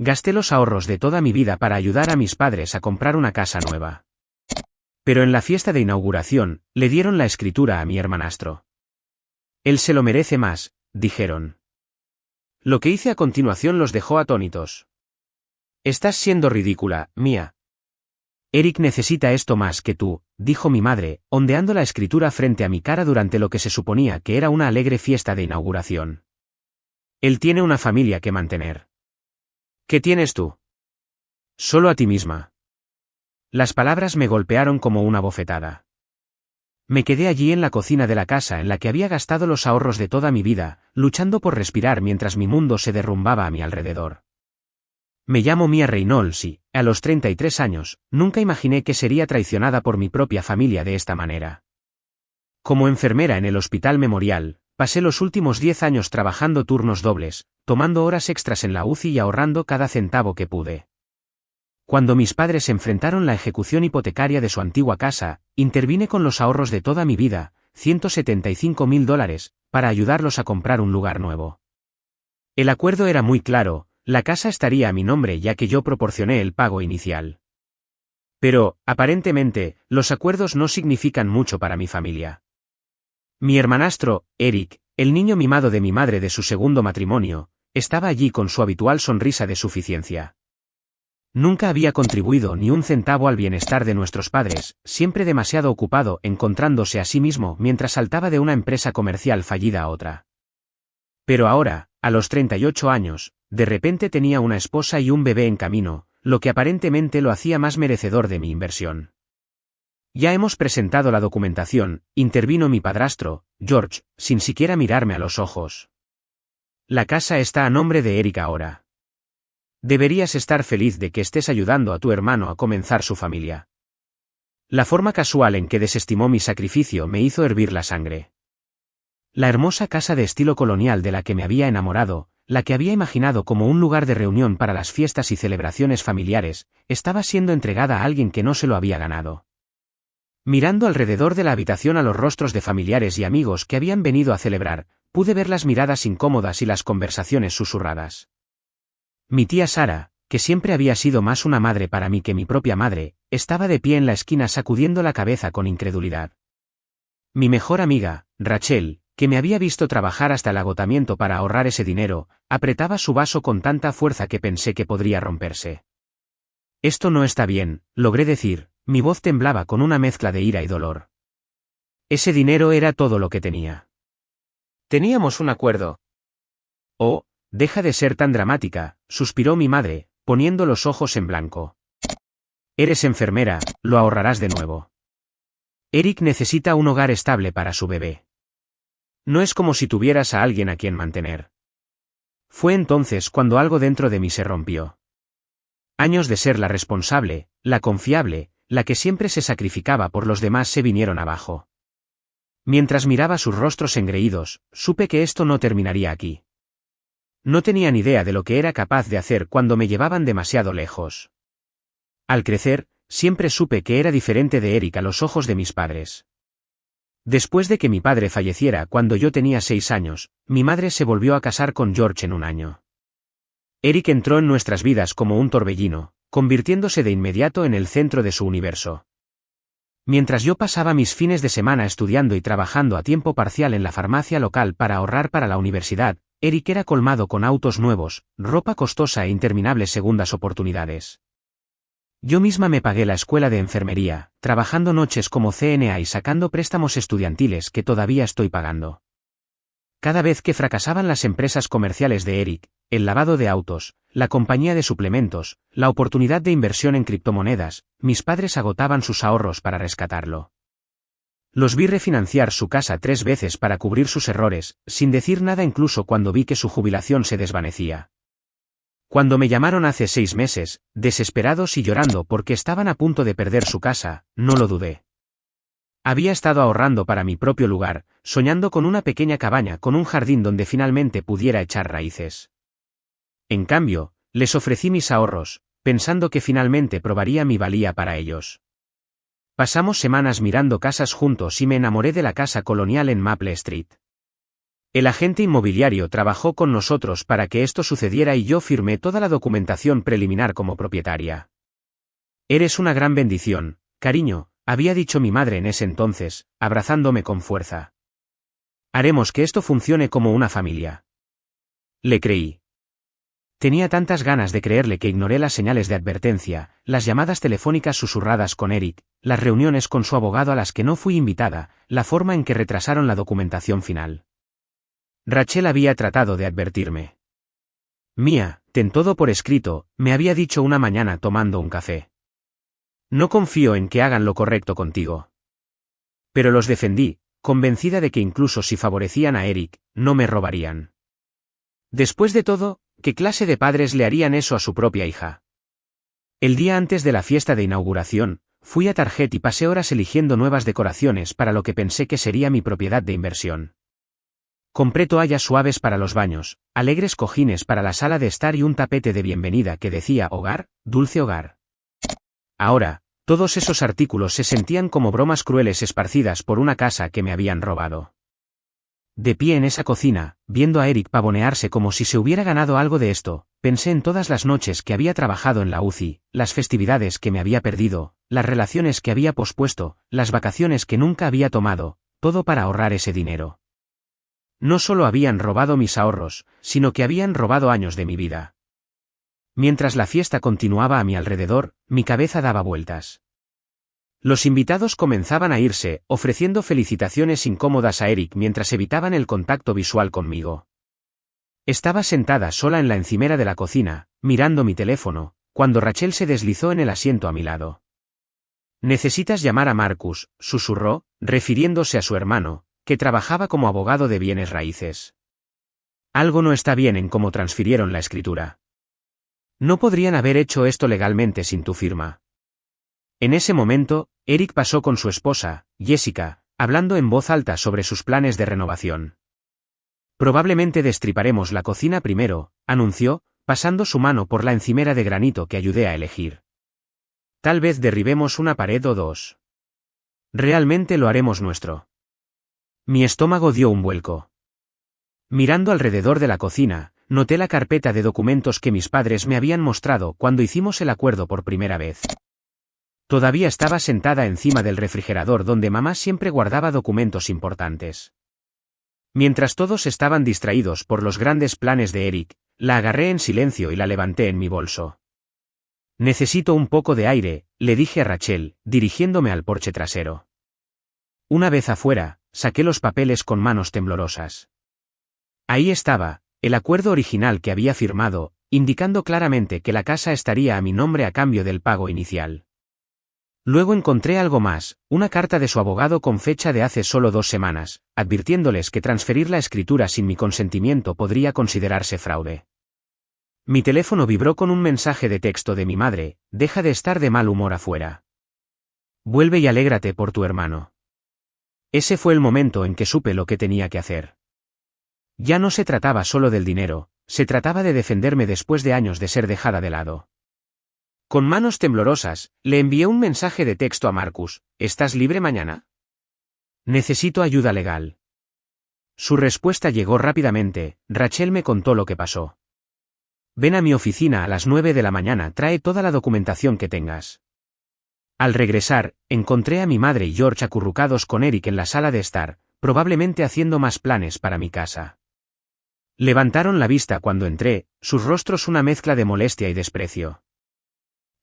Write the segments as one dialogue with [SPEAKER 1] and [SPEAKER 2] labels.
[SPEAKER 1] Gasté los ahorros de toda mi vida para ayudar a mis padres a comprar una casa nueva. Pero en la fiesta de inauguración, le dieron la escritura a mi hermanastro. Él se lo merece más, dijeron. Lo que hice a continuación los dejó atónitos. Estás siendo ridícula, Mia. Eric necesita esto más que tú, dijo mi madre, ondeando la escritura frente a mi cara durante lo que se suponía que era una alegre fiesta de inauguración. Él tiene una familia que mantener. ¿Qué tienes tú? Solo a ti misma. Las palabras me golpearon como una bofetada. Me quedé allí en la cocina de la casa en la que había gastado los ahorros de toda mi vida, luchando por respirar mientras mi mundo se derrumbaba a mi alrededor. Me llamo Mia Reynolds y, a los 33 años, nunca imaginé que sería traicionada por mi propia familia de esta manera. Como enfermera en el Hospital Memorial, pasé los últimos 10 años trabajando turnos dobles, tomando horas extras en la UCI y ahorrando cada centavo que pude. Cuando mis padres enfrentaron la ejecución hipotecaria de su antigua casa, intervine con los ahorros de toda mi vida, $175,000, para ayudarlos a comprar un lugar nuevo. El acuerdo era muy claro, la casa estaría a mi nombre ya que yo proporcioné el pago inicial. Pero, aparentemente, los acuerdos no significan mucho para mi familia. Mi hermanastro, Eric, el niño mimado de mi madre de su segundo matrimonio, estaba allí con su habitual sonrisa de suficiencia. Nunca había contribuido ni un centavo al bienestar de nuestros padres, siempre demasiado ocupado encontrándose a sí mismo mientras saltaba de una empresa comercial fallida a otra. Pero ahora, a los 38 años, de repente tenía una esposa y un bebé en camino, lo que aparentemente lo hacía más merecedor de mi inversión. Ya hemos presentado la documentación, intervino mi padrastro, George, sin siquiera mirarme a los ojos. La casa está a nombre de Eric ahora. Deberías estar feliz de que estés ayudando a tu hermano a comenzar su familia. La forma casual en que desestimó mi sacrificio me hizo hervir la sangre. La hermosa casa de estilo colonial de la que me había enamorado, la que había imaginado como un lugar de reunión para las fiestas y celebraciones familiares, estaba siendo entregada a alguien que no se lo había ganado. Mirando alrededor de la habitación a los rostros de familiares y amigos que habían venido a celebrar, pude ver las miradas incómodas y las conversaciones susurradas. Mi tía Sara, que siempre había sido más una madre para mí que mi propia madre, estaba de pie en la esquina sacudiendo la cabeza con incredulidad. Mi mejor amiga, Rachel, que me había visto trabajar hasta el agotamiento para ahorrar ese dinero, apretaba su vaso con tanta fuerza que pensé que podría romperse. Esto no está bien, logré decir, mi voz temblaba con una mezcla de ira y dolor. Ese dinero era todo lo que tenía. Teníamos un acuerdo. Oh, deja de ser tan dramática, suspiró mi madre, poniendo los ojos en blanco. Eres enfermera, lo ahorrarás de nuevo. Eric necesita un hogar estable para su bebé. No es como si tuvieras a alguien a quien mantener. Fue entonces cuando algo dentro de mí se rompió. Años de ser la responsable, la confiable, la que siempre se sacrificaba por los demás se vinieron abajo. Mientras miraba sus rostros engreídos, supe que esto no terminaría aquí. No tenía ni idea de lo que era capaz de hacer cuando me llevaban demasiado lejos. Al crecer, siempre supe que era diferente de Eric a los ojos de mis padres. Después de que mi padre falleciera cuando yo tenía 6 años, mi madre se volvió a casar con George en un año. Eric entró en nuestras vidas como un torbellino, convirtiéndose de inmediato en el centro de su universo. Mientras yo pasaba mis fines de semana estudiando y trabajando a tiempo parcial en la farmacia local para ahorrar para la universidad, Eric era colmado con autos nuevos, ropa costosa e interminables segundas oportunidades. Yo misma me pagué la escuela de enfermería, trabajando noches como CNA y sacando préstamos estudiantiles que todavía estoy pagando. Cada vez que fracasaban las empresas comerciales de Eric, el lavado de autos, la compañía de suplementos, la oportunidad de inversión en criptomonedas, mis padres agotaban sus ahorros para rescatarlo. Los vi refinanciar su casa 3 veces para cubrir sus errores, sin decir nada incluso cuando vi que su jubilación se desvanecía. Cuando me llamaron hace 6 meses, desesperados y llorando porque estaban a punto de perder su casa, no lo dudé. Había estado ahorrando para mi propio lugar, soñando con una pequeña cabaña con un jardín donde finalmente pudiera echar raíces. En cambio, les ofrecí mis ahorros, pensando que finalmente probaría mi valía para ellos. Pasamos semanas mirando casas juntos y me enamoré de la casa colonial en Maple Street. El agente inmobiliario trabajó con nosotros para que esto sucediera y yo firmé toda la documentación preliminar como propietaria. Eres una gran bendición, cariño, había dicho mi madre en ese entonces, abrazándome con fuerza. Haremos que esto funcione como una familia. Le creí. Tenía tantas ganas de creerle que ignoré las señales de advertencia, las llamadas telefónicas susurradas con Eric, las reuniones con su abogado a las que no fui invitada, la forma en que retrasaron la documentación final. Rachel había tratado de advertirme. Mía, ten todo por escrito, me había dicho una mañana tomando un café. No confío en que hagan lo correcto contigo. Pero los defendí, convencida de que incluso si favorecían a Eric, no me robarían. Después de todo, ¿qué clase de padres le harían eso a su propia hija? El día antes de la fiesta de inauguración, fui a Target y pasé horas eligiendo nuevas decoraciones para lo que pensé que sería mi propiedad de inversión. Compré toallas suaves para los baños, alegres cojines para la sala de estar y un tapete de bienvenida que decía hogar, dulce hogar. Ahora, todos esos artículos se sentían como bromas crueles esparcidas por una casa que me habían robado. De pie en esa cocina, viendo a Eric pavonearse como si se hubiera ganado algo de esto, pensé en todas las noches que había trabajado en la UCI, las festividades que me había perdido, las relaciones que había pospuesto, las vacaciones que nunca había tomado, todo para ahorrar ese dinero. No solo habían robado mis ahorros, sino que habían robado años de mi vida. Mientras la fiesta continuaba a mi alrededor, mi cabeza daba vueltas. Los invitados comenzaban a irse, ofreciendo felicitaciones incómodas a Eric mientras evitaban el contacto visual conmigo. Estaba sentada sola en la encimera de la cocina, mirando mi teléfono, cuando Rachel se deslizó en el asiento a mi lado. «Necesitas llamar a Marcus», susurró, refiriéndose a su hermano, que trabajaba como abogado de bienes raíces. Algo no está bien en cómo transfirieron la escritura. No podrían haber hecho esto legalmente sin tu firma. En ese momento, Eric pasó con su esposa, Jessica, hablando en voz alta sobre sus planes de renovación. Probablemente destriparemos la cocina primero, anunció, pasando su mano por la encimera de granito que ayudé a elegir. Tal vez derribemos una pared o dos. Realmente lo haremos nuestro. Mi estómago dio un vuelco. Mirando alrededor de la cocina, noté la carpeta de documentos que mis padres me habían mostrado cuando hicimos el acuerdo por primera vez. Todavía estaba sentada encima del refrigerador donde mamá siempre guardaba documentos importantes. Mientras todos estaban distraídos por los grandes planes de Eric, la agarré en silencio y la levanté en mi bolso. Necesito un poco de aire, le dije a Rachel, dirigiéndome al porche trasero. Una vez afuera, saqué los papeles con manos temblorosas. Ahí estaba, el acuerdo original que había firmado, indicando claramente que la casa estaría a mi nombre a cambio del pago inicial. Luego encontré algo más, una carta de su abogado con fecha de hace solo 2 semanas, advirtiéndoles que transferir la escritura sin mi consentimiento podría considerarse fraude. Mi teléfono vibró con un mensaje de texto de mi madre: deja de estar de mal humor afuera. Vuelve y alégrate por tu hermano. Ese fue el momento en que supe lo que tenía que hacer. Ya no se trataba solo del dinero, se trataba de defenderme después de años de ser dejada de lado. Con manos temblorosas, le envié un mensaje de texto a Marcus: ¿estás libre mañana? Necesito ayuda legal. Su respuesta llegó rápidamente: Rachel me contó lo que pasó. Ven a mi oficina a las 9 de la mañana, trae toda la documentación que tengas. Al regresar, encontré a mi madre y George acurrucados con Eric en la sala de estar, probablemente haciendo más planes para mi casa. Levantaron la vista cuando entré, sus rostros una mezcla de molestia y desprecio.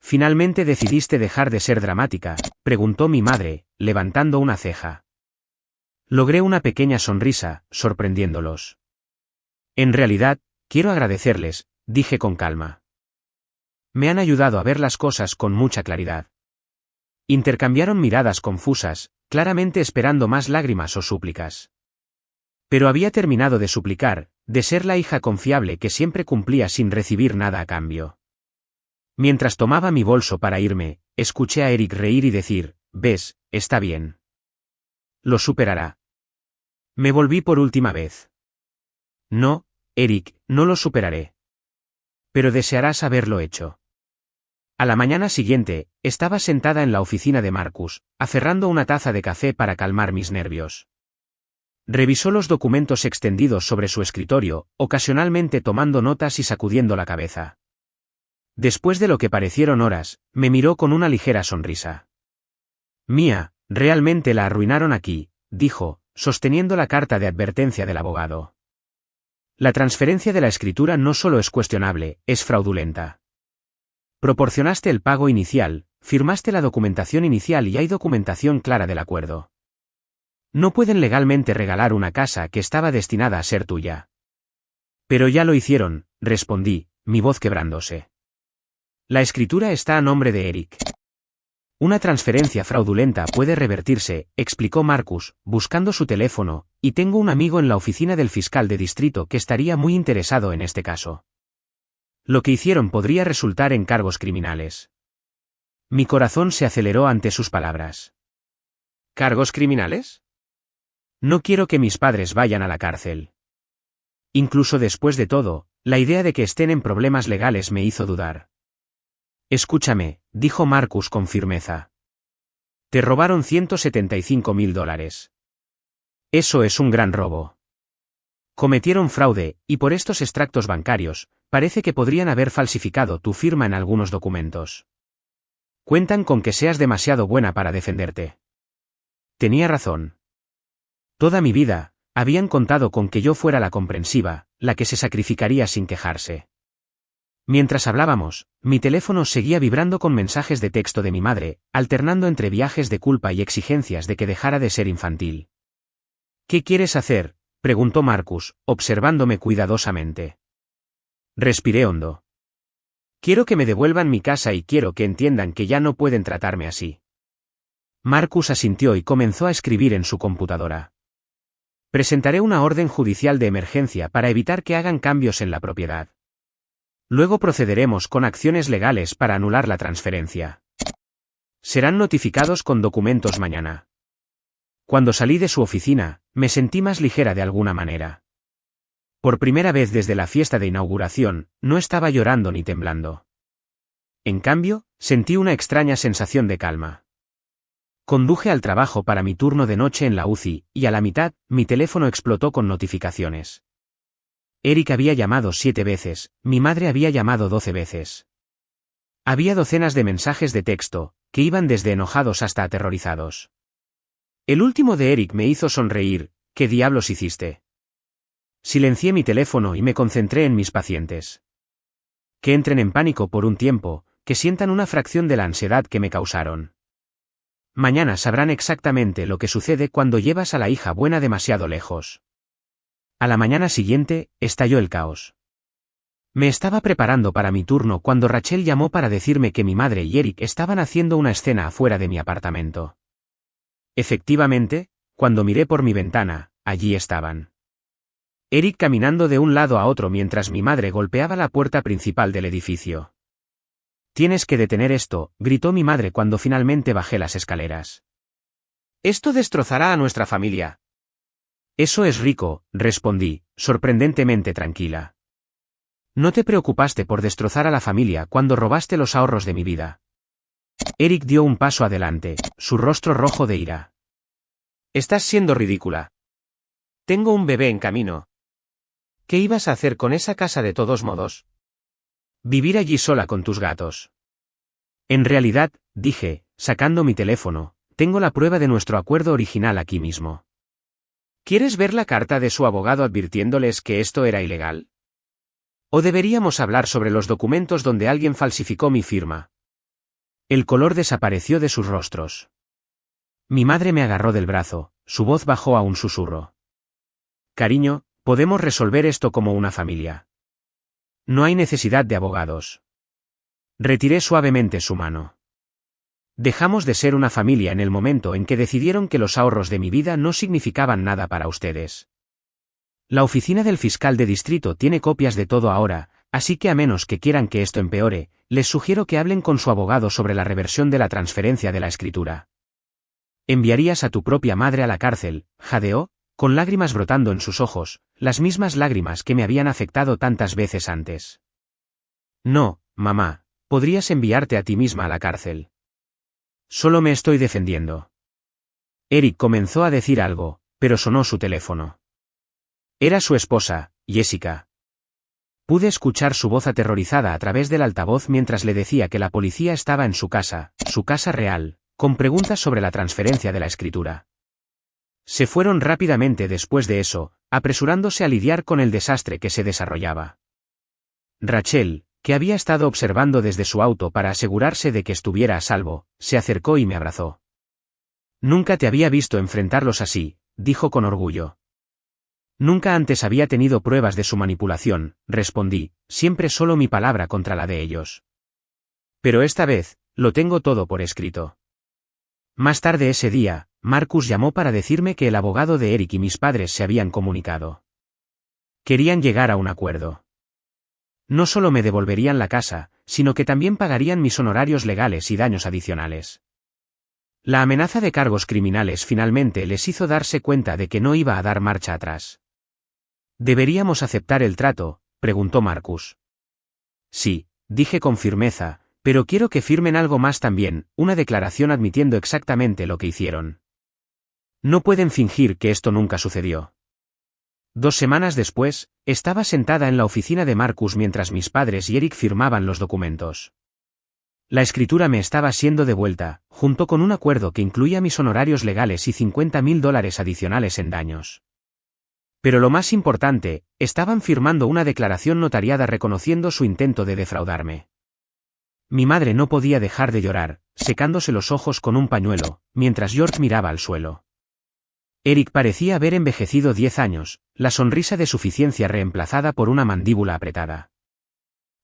[SPEAKER 1] ¿Finalmente decidiste dejar de ser dramática?, preguntó mi madre, levantando una ceja. Logré una pequeña sonrisa, sorprendiéndolos. En realidad, quiero agradecerles, dije con calma. Me han ayudado a ver las cosas con mucha claridad. Intercambiaron miradas confusas, claramente esperando más lágrimas o súplicas. Pero había terminado de suplicar, de ser la hija confiable que siempre cumplía sin recibir nada a cambio. Mientras tomaba mi bolso para irme, escuché a Eric reír y decir: «¿Ves? Está bien. Lo superará». Me volví por última vez. No, Eric, no lo superaré. Pero desearás haberlo hecho. A la mañana siguiente, estaba sentada en la oficina de Marcus, aferrando una taza de café para calmar mis nervios. revisó los documentos extendidos sobre su escritorio, ocasionalmente tomando notas y sacudiendo la cabeza. Después de lo que parecieron horas, me miró con una ligera sonrisa. Mía, realmente la arruinaron aquí, dijo, sosteniendo la carta de advertencia del abogado. La transferencia de la escritura no solo es cuestionable, es fraudulenta. Proporcionaste el pago inicial, firmaste la documentación inicial y hay documentación clara del acuerdo. No pueden legalmente regalar una casa que estaba destinada a ser tuya. Pero ya lo hicieron, respondí, mi voz quebrándose. La escritura está a nombre de Eric. Una transferencia fraudulenta puede revertirse, explicó Marcus, buscando su teléfono, y tengo un amigo en la oficina del fiscal de distrito que estaría muy interesado en este caso. Lo que hicieron podría resultar en cargos criminales. Mi corazón se aceleró ante sus palabras. ¿Cargos criminales? No quiero que mis padres vayan a la cárcel. Incluso después de todo, la idea de que estén en problemas legales me hizo dudar. Escúchame, dijo Marcus con firmeza. Te robaron $175.000. Eso es un gran robo. Cometieron fraude, y por estos extractos bancarios, parece que podrían haber falsificado tu firma en algunos documentos. Cuentan con que seas demasiado buena para defenderte. Tenía razón. Toda mi vida, habían contado con que yo fuera la comprensiva, la que se sacrificaría sin quejarse. Mientras hablábamos, mi teléfono seguía vibrando con mensajes de texto de mi madre, alternando entre viajes de culpa y exigencias de que dejara de ser infantil. ¿Qué quieres hacer?, preguntó Marcus, observándome cuidadosamente. Respiré hondo. Quiero que me devuelvan mi casa y quiero que entiendan que ya no pueden tratarme así. Marcus asintió y comenzó a escribir en su computadora. Presentaré una orden judicial de emergencia para evitar que hagan cambios en la propiedad. Luego procederemos con acciones legales para anular la transferencia. Serán notificados con documentos mañana. Cuando salí de su oficina, me sentí más ligera de alguna manera. Por primera vez desde la fiesta de inauguración, no estaba llorando ni temblando. En cambio, sentí una extraña sensación de calma. Conduje al trabajo para mi turno de noche en la UCI, y a la mitad, mi teléfono explotó con notificaciones. Eric había llamado 7 veces, mi madre había llamado 12 veces. Había docenas de mensajes de texto, que iban desde enojados hasta aterrorizados. El último de Eric me hizo sonreír. ¿Qué diablos hiciste? Silencié mi teléfono y me concentré en mis pacientes. Que entren en pánico por un tiempo, que sientan una fracción de la ansiedad que me causaron. Mañana sabrán exactamente lo que sucede cuando llevas a la hija buena demasiado lejos. A la mañana siguiente, estalló el caos. Me estaba preparando para mi turno cuando Rachel llamó para decirme que mi madre y Eric estaban haciendo una escena afuera de mi apartamento. Efectivamente, cuando miré por mi ventana, allí estaban. Eric caminando de un lado a otro mientras mi madre golpeaba la puerta principal del edificio. Tienes que detener esto, gritó mi madre cuando finalmente bajé las escaleras. Esto destrozará a nuestra familia. Eso es rico, respondí, sorprendentemente tranquila. No te preocupaste por destrozar a la familia cuando robaste los ahorros de mi vida. Eric dio un paso adelante, su rostro rojo de ira. Estás siendo ridícula. Tengo un bebé en camino. ¿Qué ibas a hacer con esa casa de todos modos? Vivir allí sola con tus gatos. En realidad, dije, sacando mi teléfono, tengo la prueba de nuestro acuerdo original aquí mismo. ¿Quieres ver la carta de su abogado advirtiéndoles que esto era ilegal? ¿O deberíamos hablar sobre los documentos donde alguien falsificó mi firma? El color desapareció de sus rostros. Mi madre me agarró del brazo, su voz bajó a un susurro. Cariño, podemos resolver esto como una familia. No hay necesidad de abogados. Retiré suavemente su mano. Dejamos de ser una familia en el momento en que decidieron que los ahorros de mi vida no significaban nada para ustedes. La oficina del fiscal de distrito tiene copias de todo ahora, así que a menos que quieran que esto empeore, les sugiero que hablen con su abogado sobre la reversión de la transferencia de la escritura. ¿Enviarías a tu propia madre a la cárcel?, jadeó, con lágrimas brotando en sus ojos, las mismas lágrimas que me habían afectado tantas veces antes. No, mamá, podrías enviarte a ti misma a la cárcel. Solo me estoy defendiendo. Eric comenzó a decir algo, pero sonó su teléfono. Era su esposa, Jessica. Pude escuchar su voz aterrorizada a través del altavoz mientras le decía que la policía estaba en su casa real, con preguntas sobre la transferencia de la escritura. Se fueron rápidamente después de eso, apresurándose a lidiar con el desastre que se desarrollaba. Rachel, que había estado observando desde su auto para asegurarse de que estuviera a salvo, se acercó y me abrazó. Nunca te había visto enfrentarlos así, dijo con orgullo. Nunca antes había tenido pruebas de su manipulación, respondí, siempre solo mi palabra contra la de ellos. Pero esta vez, lo tengo todo por escrito. Más tarde ese día, Marcus llamó para decirme que el abogado de Eric y mis padres se habían comunicado. Querían llegar a un acuerdo. No solo me devolverían la casa, sino que también pagarían mis honorarios legales y daños adicionales. La amenaza de cargos criminales finalmente les hizo darse cuenta de que no iba a dar marcha atrás. ¿Deberíamos aceptar el trato?, preguntó Marcus. Sí, dije con firmeza, pero quiero que firmen algo más también, una declaración admitiendo exactamente lo que hicieron. No pueden fingir que esto nunca sucedió. 2 semanas después, estaba sentada en la oficina de Marcus mientras mis padres y Eric firmaban los documentos. La escritura me estaba siendo devuelta, junto con un acuerdo que incluía mis honorarios legales y $50,000 adicionales en daños. Pero lo más importante, estaban firmando una declaración notariada reconociendo su intento de defraudarme. Mi madre no podía dejar de llorar, secándose los ojos con un pañuelo, mientras George miraba al suelo. Eric parecía haber envejecido 10 años, la sonrisa de suficiencia reemplazada por una mandíbula apretada.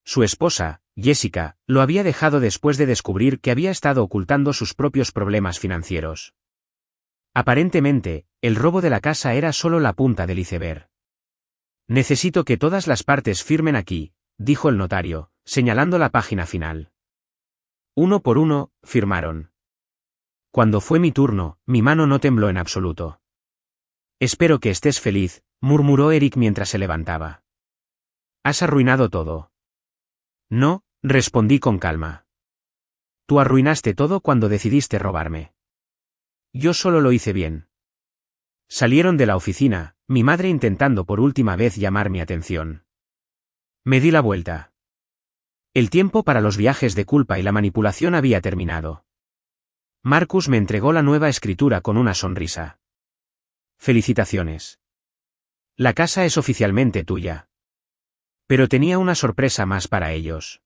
[SPEAKER 1] Su esposa, Jessica, lo había dejado después de descubrir que había estado ocultando sus propios problemas financieros. Aparentemente, el robo de la casa era solo la punta del iceberg. Necesito que todas las partes firmen aquí, dijo el notario, señalando la página final. Uno por uno, firmaron. Cuando fue mi turno, mi mano no tembló en absoluto. Espero que estés feliz, murmuró Eric mientras se levantaba. Has arruinado todo. No, respondí con calma. Tú arruinaste todo cuando decidiste robarme. Yo solo lo hice bien. Salieron de la oficina, mi madre intentando por última vez llamar mi atención. Me di la vuelta. El tiempo para los viajes de culpa y la manipulación había terminado. Marcus me entregó la nueva escritura con una sonrisa. Felicitaciones. La casa es oficialmente tuya. Pero tenía una sorpresa más para ellos.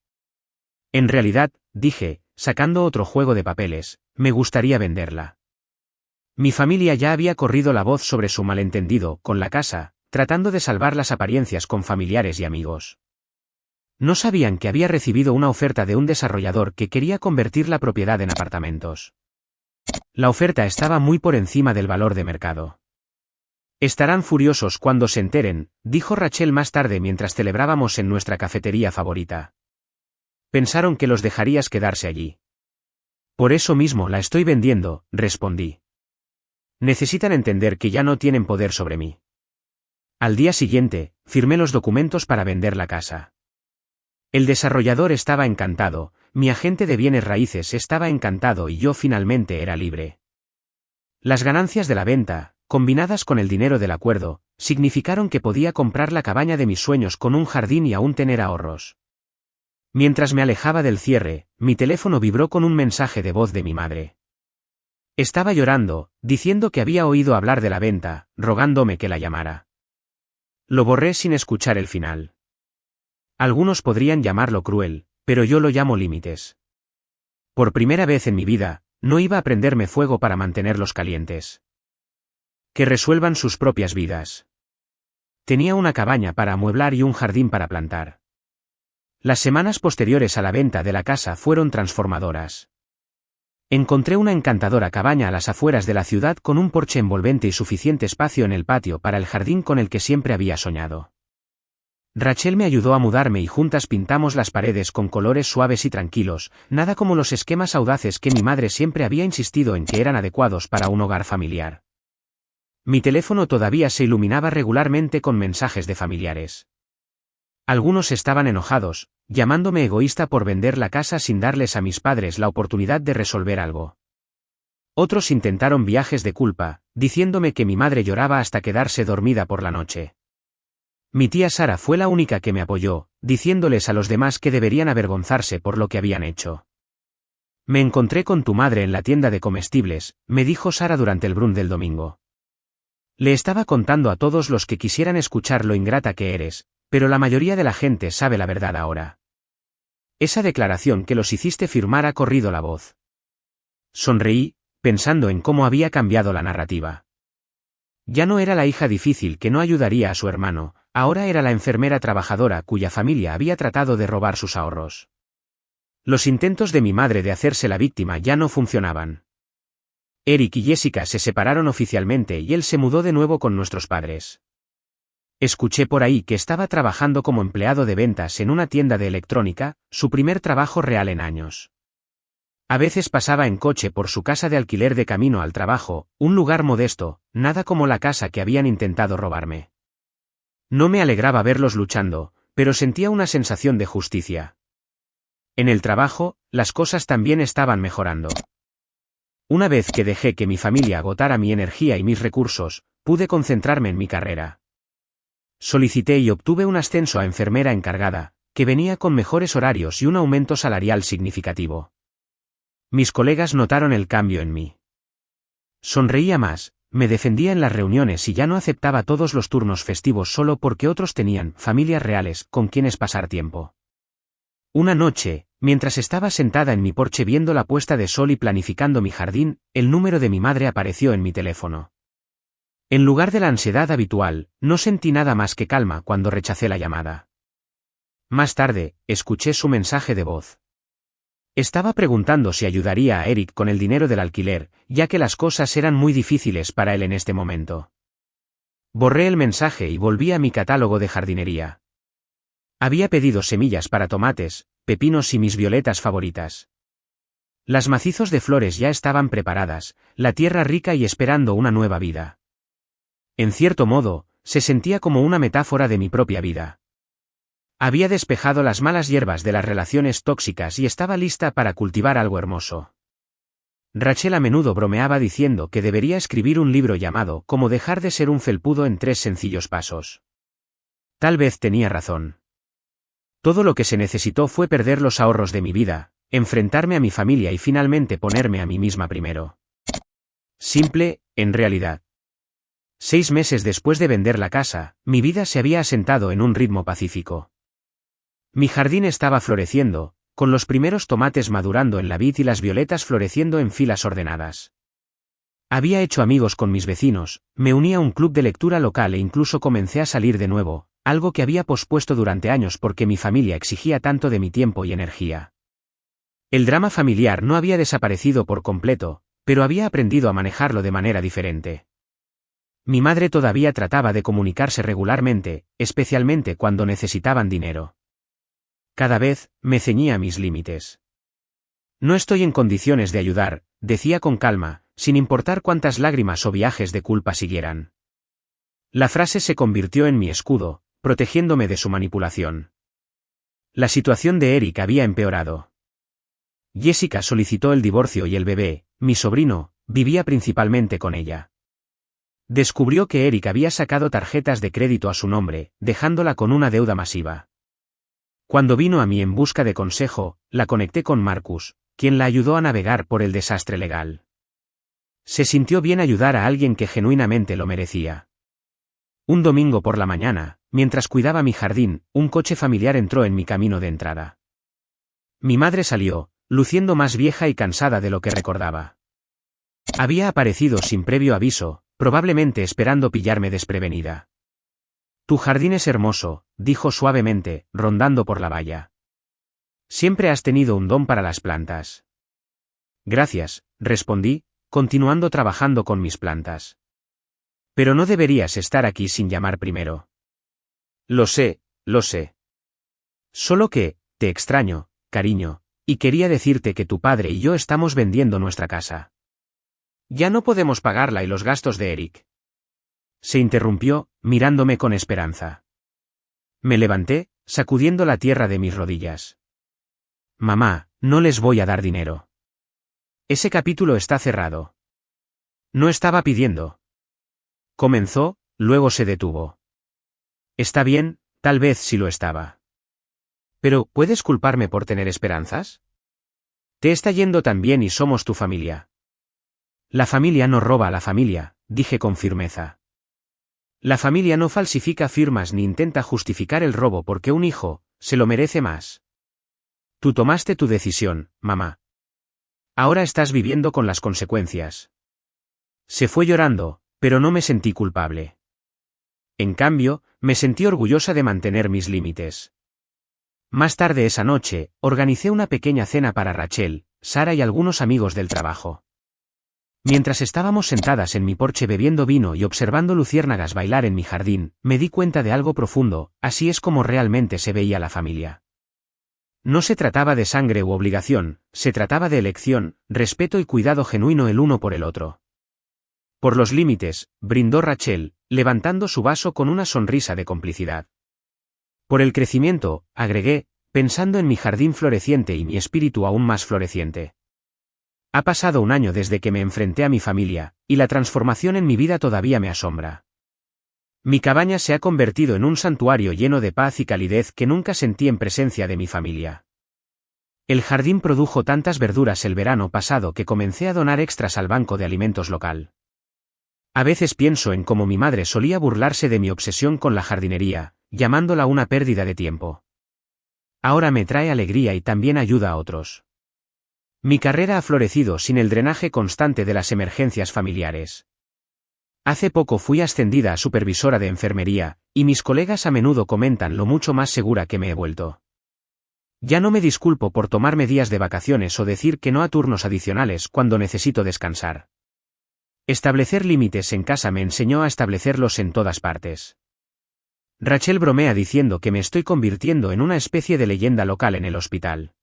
[SPEAKER 1] En realidad, dije, sacando otro juego de papeles, me gustaría venderla. Mi familia ya había corrido la voz sobre su malentendido con la casa, tratando de salvar las apariencias con familiares y amigos. No sabían que había recibido una oferta de un desarrollador que quería convertir la propiedad en apartamentos. La oferta estaba muy por encima del valor de mercado. Estarán furiosos cuando se enteren, dijo Rachel más tarde mientras celebrábamos en nuestra cafetería favorita. Pensaron que los dejarías quedarse allí. Por eso mismo la estoy vendiendo, respondí. Necesitan entender que ya no tienen poder sobre mí. Al día siguiente, firmé los documentos para vender la casa. El desarrollador estaba encantado, mi agente de bienes raíces estaba encantado y yo finalmente era libre. Las ganancias de la venta, combinadas con el dinero del acuerdo, significaron que podía comprar la cabaña de mis sueños con un jardín y aún tener ahorros. Mientras me alejaba del cierre, mi teléfono vibró con un mensaje de voz de mi madre. Estaba llorando, diciendo que había oído hablar de la venta, rogándome que la llamara. Lo borré sin escuchar el final. Algunos podrían llamarlo cruel, pero yo lo llamo límites. Por primera vez en mi vida, no iba a prenderme fuego para mantenerlos calientes. Que resuelvan sus propias vidas. Tenía una cabaña para amueblar y un jardín para plantar. Las semanas posteriores a la venta de la casa fueron transformadoras. Encontré una encantadora cabaña a las afueras de la ciudad con un porche envolvente y suficiente espacio en el patio para el jardín con el que siempre había soñado. Rachel me ayudó a mudarme y juntas pintamos las paredes con colores suaves y tranquilos, nada como los esquemas audaces que mi madre siempre había insistido en que eran adecuados para un hogar familiar. Mi teléfono todavía se iluminaba regularmente con mensajes de familiares. Algunos estaban enojados, llamándome egoísta por vender la casa sin darles a mis padres la oportunidad de resolver algo. Otros intentaron viajes de culpa, diciéndome que mi madre lloraba hasta quedarse dormida por la noche. Mi tía Sara fue la única que me apoyó, diciéndoles a los demás que deberían avergonzarse por lo que habían hecho. Me encontré con tu madre en la tienda de comestibles, me dijo Sara durante el brunch del domingo. Le estaba contando a todos los que quisieran escuchar lo ingrata que eres, pero la mayoría de la gente sabe la verdad ahora. Esa declaración que los hiciste firmar ha corrido la voz. Sonreí, pensando en cómo había cambiado la narrativa. Ya no era la hija difícil que no ayudaría a su hermano, ahora era la enfermera trabajadora cuya familia había tratado de robar sus ahorros. Los intentos de mi madre de hacerse la víctima ya no funcionaban. Eric y Jessica se separaron oficialmente y él se mudó de nuevo con nuestros padres. Escuché por ahí que estaba trabajando como empleado de ventas en una tienda de electrónica, su primer trabajo real en años. A veces pasaba en coche por su casa de alquiler de camino al trabajo, un lugar modesto, nada como la casa que habían intentado robarme. No me alegraba verlos luchando, pero sentía una sensación de justicia. En el trabajo, las cosas también estaban mejorando. Una vez que dejé que mi familia agotara mi energía y mis recursos, pude concentrarme en mi carrera. Solicité y obtuve un ascenso a enfermera encargada, que venía con mejores horarios y un aumento salarial significativo. Mis colegas notaron el cambio en mí. Sonreía más, me defendía en las reuniones y ya no aceptaba todos los turnos festivos solo porque otros tenían familias reales con quienes pasar tiempo. Una noche, mientras estaba sentada en mi porche viendo la puesta de sol y planificando mi jardín, el número de mi madre apareció en mi teléfono. En lugar de la ansiedad habitual, no sentí nada más que calma cuando rechacé la llamada. Más tarde, escuché su mensaje de voz. Estaba preguntando si ayudaría a Eric con el dinero del alquiler, ya que las cosas eran muy difíciles para él en este momento. Borré el mensaje y volví a mi catálogo de jardinería. Había pedido semillas para tomates, pepinos y mis violetas favoritas. Las macizos de flores ya estaban preparadas, la tierra rica y esperando una nueva vida. En cierto modo, se sentía como una metáfora de mi propia vida. Había despejado las malas hierbas de las relaciones tóxicas y estaba lista para cultivar algo hermoso. Rachel a menudo bromeaba diciendo que debería escribir un libro llamado Cómo dejar de ser un felpudo en 3 sencillos pasos. Tal vez tenía razón. Todo lo que se necesitó fue perder los ahorros de mi vida, enfrentarme a mi familia y finalmente ponerme a mí misma primero. Simple, en realidad. 6 meses después de vender la casa, mi vida se había asentado en un ritmo pacífico. Mi jardín estaba floreciendo, con los primeros tomates madurando en la vid y las violetas floreciendo en filas ordenadas. Había hecho amigos con mis vecinos, me uní a un club de lectura local e incluso comencé a salir de nuevo, algo que había pospuesto durante años porque mi familia exigía tanto de mi tiempo y energía. El drama familiar no había desaparecido por completo, pero había aprendido a manejarlo de manera diferente. Mi madre todavía trataba de comunicarse regularmente, especialmente cuando necesitaban dinero. Cada vez, me ceñía a mis límites. No estoy en condiciones de ayudar, decía con calma, sin importar cuántas lágrimas o viajes de culpa siguieran. La frase se convirtió en mi escudo, protegiéndome de su manipulación. La situación de Eric había empeorado. Jessica solicitó el divorcio y el bebé, mi sobrino, vivía principalmente con ella. Descubrió que Eric había sacado tarjetas de crédito a su nombre, dejándola con una deuda masiva. Cuando vino a mí en busca de consejo, la conecté con Marcus, quien la ayudó a navegar por el desastre legal. Se sintió bien ayudar a alguien que genuinamente lo merecía. Un domingo por la mañana, mientras cuidaba mi jardín, un coche familiar entró en mi camino de entrada. Mi madre salió, luciendo más vieja y cansada de lo que recordaba. Había aparecido sin previo aviso, probablemente esperando pillarme desprevenida. Tu jardín es hermoso, dijo suavemente, rondando por la valla. Siempre has tenido un don para las plantas. Gracias, respondí, continuando trabajando con mis plantas. Pero no deberías estar aquí sin llamar primero. Lo sé, lo sé. Solo que, te extraño, cariño, y quería decirte que tu padre y yo estamos vendiendo nuestra casa. Ya no podemos pagarla y los gastos de Eric. Se interrumpió, mirándome con esperanza. Me levanté, sacudiendo la tierra de mis rodillas. Mamá, no les voy a dar dinero. Ese capítulo está cerrado. No estaba pidiendo, Comenzó, luego se detuvo. Está bien, tal vez sí lo estaba. Pero, ¿puedes culparme por tener esperanzas? Te está yendo tan bien y somos tu familia. La familia no roba a la familia, dije con firmeza. La familia no falsifica firmas ni intenta justificar el robo porque un hijo se lo merece más. Tú tomaste tu decisión, mamá. Ahora estás viviendo con las consecuencias. Se fue llorando, pero no me sentí culpable. En cambio, me sentí orgullosa de mantener mis límites. Más tarde esa noche, organicé una pequeña cena para Rachel, Sara y algunos amigos del trabajo. Mientras estábamos sentadas en mi porche bebiendo vino y observando luciérnagas bailar en mi jardín, me di cuenta de algo profundo, así es como realmente se veía la familia. No se trataba de sangre u obligación, se trataba de elección, respeto y cuidado genuino el uno por el otro. Por los límites, brindó Rachel, levantando su vaso con una sonrisa de complicidad. Por el crecimiento, agregué, pensando en mi jardín floreciente y mi espíritu aún más floreciente. Ha pasado un año desde que me enfrenté a mi familia, y la transformación en mi vida todavía me asombra. Mi cabaña se ha convertido en un santuario lleno de paz y calidez que nunca sentí en presencia de mi familia. El jardín produjo tantas verduras el verano pasado que comencé a donar extras al banco de alimentos local. A veces pienso en cómo mi madre solía burlarse de mi obsesión con la jardinería, llamándola una pérdida de tiempo. Ahora me trae alegría y también ayuda a otros. Mi carrera ha florecido sin el drenaje constante de las emergencias familiares. Hace poco fui ascendida a supervisora de enfermería, y mis colegas a menudo comentan lo mucho más segura que me he vuelto. Ya no me disculpo por tomarme días de vacaciones o decir que no a turnos adicionales cuando necesito descansar. Establecer límites en casa me enseñó a establecerlos en todas partes. Rachel bromea diciendo que me estoy convirtiendo en una especie de leyenda local en el hospital.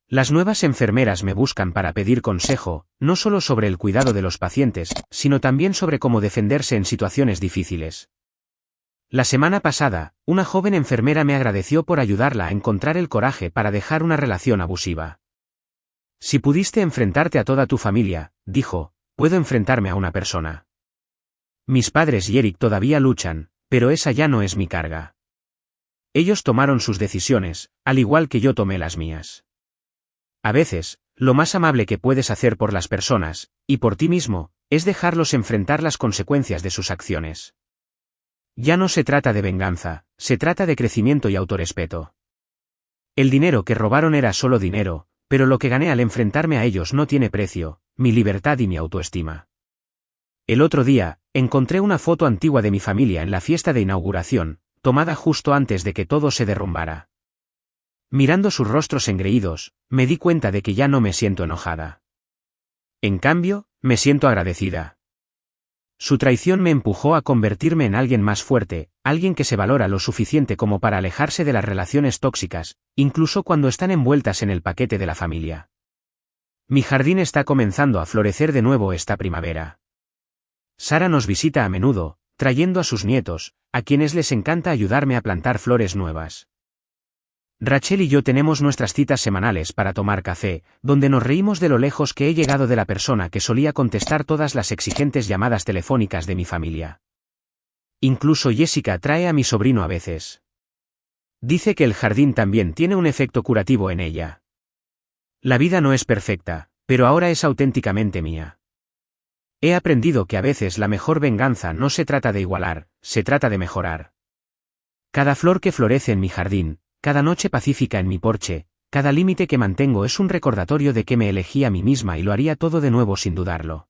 [SPEAKER 1] Las nuevas enfermeras me buscan para pedir consejo, no solo sobre el cuidado de los pacientes, sino también sobre cómo defenderse en situaciones difíciles. La semana pasada, una joven enfermera me agradeció por ayudarla a encontrar el coraje para dejar una relación abusiva. Si pudiste enfrentarte a toda tu familia, dijo, puedo enfrentarme a una persona. Mis padres y Eric todavía luchan, pero esa ya no es mi carga. Ellos tomaron sus decisiones, al igual que yo tomé las mías. A veces, lo más amable que puedes hacer por las personas, y por ti mismo, es dejarlos enfrentar las consecuencias de sus acciones. Ya no se trata de venganza, se trata de crecimiento y autorrespeto. El dinero que robaron era solo dinero, pero lo que gané al enfrentarme a ellos no tiene precio, mi libertad y mi autoestima. El otro día, encontré una foto antigua de mi familia en la fiesta de inauguración, tomada justo antes de que todo se derrumbara. Mirando sus rostros engreídos, me di cuenta de que ya no me siento enojada. En cambio, me siento agradecida. Su traición me empujó a convertirme en alguien más fuerte, alguien que se valora lo suficiente como para alejarse de las relaciones tóxicas, incluso cuando están envueltas en el paquete de la familia. Mi jardín está comenzando a florecer de nuevo esta primavera. Sara nos visita a menudo, trayendo a sus nietos, a quienes les encanta ayudarme a plantar flores nuevas. Rachel y yo tenemos nuestras citas semanales para tomar café, donde nos reímos de lo lejos que he llegado de la persona que solía contestar todas las exigentes llamadas telefónicas de mi familia. Incluso Jessica trae a mi sobrino a veces. Dice que el jardín también tiene un efecto curativo en ella. La vida no es perfecta, pero ahora es auténticamente mía. He aprendido que a veces la mejor venganza no se trata de igualar, se trata de mejorar. Cada flor que florece en mi jardín, cada noche pacífica en mi porche, cada límite que mantengo es un recordatorio de que me elegí a mí misma y lo haría todo de nuevo sin dudarlo.